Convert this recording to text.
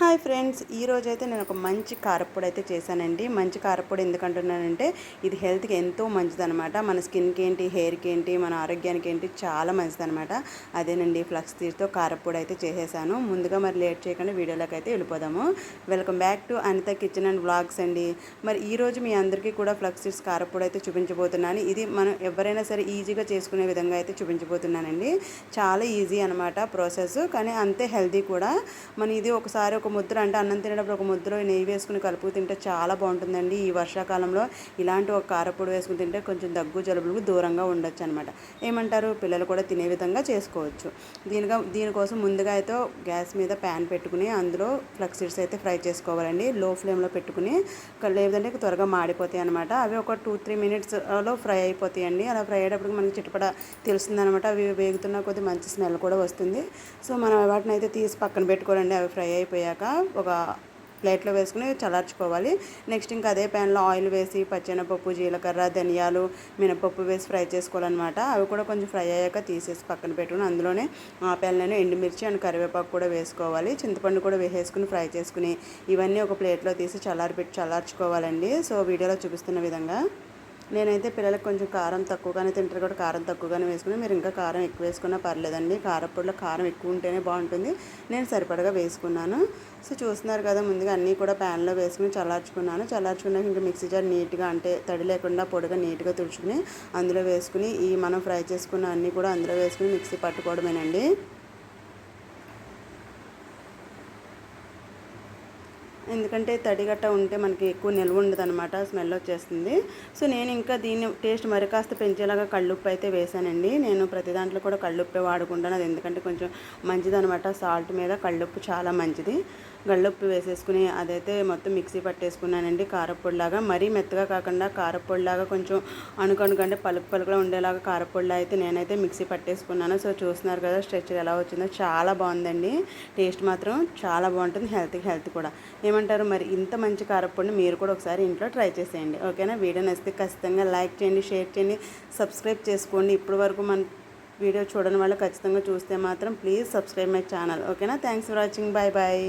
Hi friends, ఈరోజైతే నేను ఒక మంచి కారప్పొడి అయితే చేశానండి. మంచి కారప్పొడి ఎందుకంటున్నానంటే ఇది హెల్త్కి ఎంతో మంచిదనమాట. మన స్కిన్కి ఏంటి, హెయిర్కి ఏంటి, మన ఆరోగ్యానికి ఏంటి చాలా మంచిదనమాట. అదేనండి, ఫ్లక్స్ సీడ్స్తో కారప్పొడి అయితే చేసేసాను. ముందుగా మరి లేట్ చేయకుండా వీడియోలోకి అయితే వెళ్ళిపోదాము. Welcome back to Anitha kitchen and vlogs అండి. మరి ఈరోజు మీ అందరికీ కూడా ఫ్లక్స్ సీడ్స్ కారప్పొడి అయితే చూపించబోతున్నాను. ఇది మనం ఎవరైనా సరే ఈజీగా చేసుకునే విధంగా అయితే చూపించబోతున్నానండి. చాలా ఈజీ అనమాట ప్రాసెస్, కానీ అంతే హెల్తీ కూడా. మన ఇది ఒకసారి ఒక ముద్ర అంటే అన్నం తినేటప్పుడు ఒక ముద్రలో నెయ్యి వేసుకుని కలుపు తింటే చాలా బాగుంటుందండి. ఈ వర్షాకాలంలో ఇలాంటి ఒక కారపొడి వేసుకుని తింటే కొంచెం దగ్గు జలుబులకు దూరంగా ఉండొచ్చు అనమాట. ఏమంటారు, పిల్లలు కూడా తినే విధంగా చేసుకోవచ్చు. దీనికోసం ముందుగా అయితే గ్యాస్ మీద ప్యాన్ పెట్టుకుని అందులో ఫ్లక్స్ సీడ్స్ అయితే ఫ్రై చేసుకోవాలండి. లో ఫ్లేమ్లో పెట్టుకుని, లేదంటే త్వరగా మాడిపోతాయి అనమాట. అవి ఒక 2-3 మినిట్స్లో ఫ్రై అయిపోతాయండి. అలా ఫ్రై అయ్యేటప్పుడు మనకి చిటపట తెలుస్తుంది అనమాట. అవి వేగుతున్న కొద్ది మంచి స్మెల్ కూడా వస్తుంది. సో మనం వాటిని అయితే తీసి పక్కన పెట్టుకోవాలండి. అవి ఫ్రై అయిపోయాక ఒక ప్లేట్లో వేసుకుని చల్లార్చుకోవాలి. నెక్స్ట్ ఇంకా అదే ప్యాన్లో ఆయిల్ వేసి పచ్చెనపప్పు, జీలకర్ర, ధనియాలు, మినపప్పు వేసి ఫ్రై చేసుకోవాలన్నమాట. అవి కూడా కొంచెం ఫ్రై అయ్యాక తీసేసి పక్కన పెట్టుకుని అందులోనే ఆ ప్యాన్లోనే ఎండుమిర్చి అండ్ కరివేపాకు కూడా వేసుకోవాలి. చింతపండు కూడా వేసేసుకుని ఫ్రై చేసుకుని ఇవన్నీ ఒక ప్లేట్లో తీసి చల్లార్చుకోవాలండి. సో వీడియోలో చూపిస్తున్న విధంగా నేనైతే పిల్లలకు కొంచెం కారం తక్కువగానే తింటారు కూడా కారం తక్కువగానే వేసుకుని, మీరు ఇంకా కారం ఎక్కువ వేసుకున్నా పర్లేదండి. కారప్పొడిలో కారం ఎక్కువ ఉంటేనే బాగుంటుంది. నేను సరిపడగా వేసుకున్నాను. సో చూస్తున్నారు కదా, ముందుగా అన్నీ కూడా ప్యాన్లో వేసుకుని చల్లార్చుకున్నాక ఇంకా మిక్సీ జార్ నీట్గా, అంటే తడి లేకుండా పొడిగా నీట్గా తుడుచుకుని అందులో వేసుకుని ఈ మనం ఫ్రై చేసుకున్న అన్నీ కూడా అందులో వేసుకుని మిక్సీ పట్టుకోవడమేనండి. ఎందుకంటే తడిగట్ట ఉంటే మనకి ఎక్కువ నిల్వ ఉండదు అనమాట, స్మెల్ వచ్చేస్తుంది. సో నేను ఇంకా దీన్ని టేస్ట్ మరి కాస్త పెంచేలాగా కళ్ళుప్పు అయితే వేసానండి. నేను ప్రతి దాంట్లో కూడా కళ్ళుప్పే వాడుకుంటాను. అది ఎందుకంటే కొంచెం మంచిదనమాట. సాల్ట్ మీద కళ్ళుప్పు చాలా మంచిది. కళ్ళుప్పు వేసేసుకుని అదైతే మొత్తం మిక్సీ పట్టేసుకున్నానండి. కారప్పొడిలాగా మరీ మెత్తగా కాకుండా కారప్పొడిలాగా కొంచెం అణుకంటే పలుకులా ఉండేలాగా కారప్పొడిలా అయితే నేనైతే మిక్సీ పట్టేసుకున్నాను. సో చూస్తున్నారు కదా స్ట్రెచర్ ఎలా వచ్చిందో, చాలా బాగుందండి. టేస్ట్ మాత్రం చాలా బాగుంటుంది, హెల్త్ కూడా. ఏమంటారు, మరి ఇంత మంచి కారప్పొడిని మీరు కూడా ఒకసారి ఇంట్లో ట్రై చేసేయండి. ఓకేనా? వీడియో నచ్చితే ఖచ్చితంగా లైక్ చేయండి, షేర్ చేయండి, సబ్స్క్రైబ్ చేసుకోండి. ఇప్పటి వరకు మన వీడియో చూడని వాళ్ళు ఖచ్చితంగా చూస్తే మాత్రం ప్లీజ్ సబ్స్క్రైబ్ మై ఛానల్. ఓకేనా? Thanks for watching. Bye bye.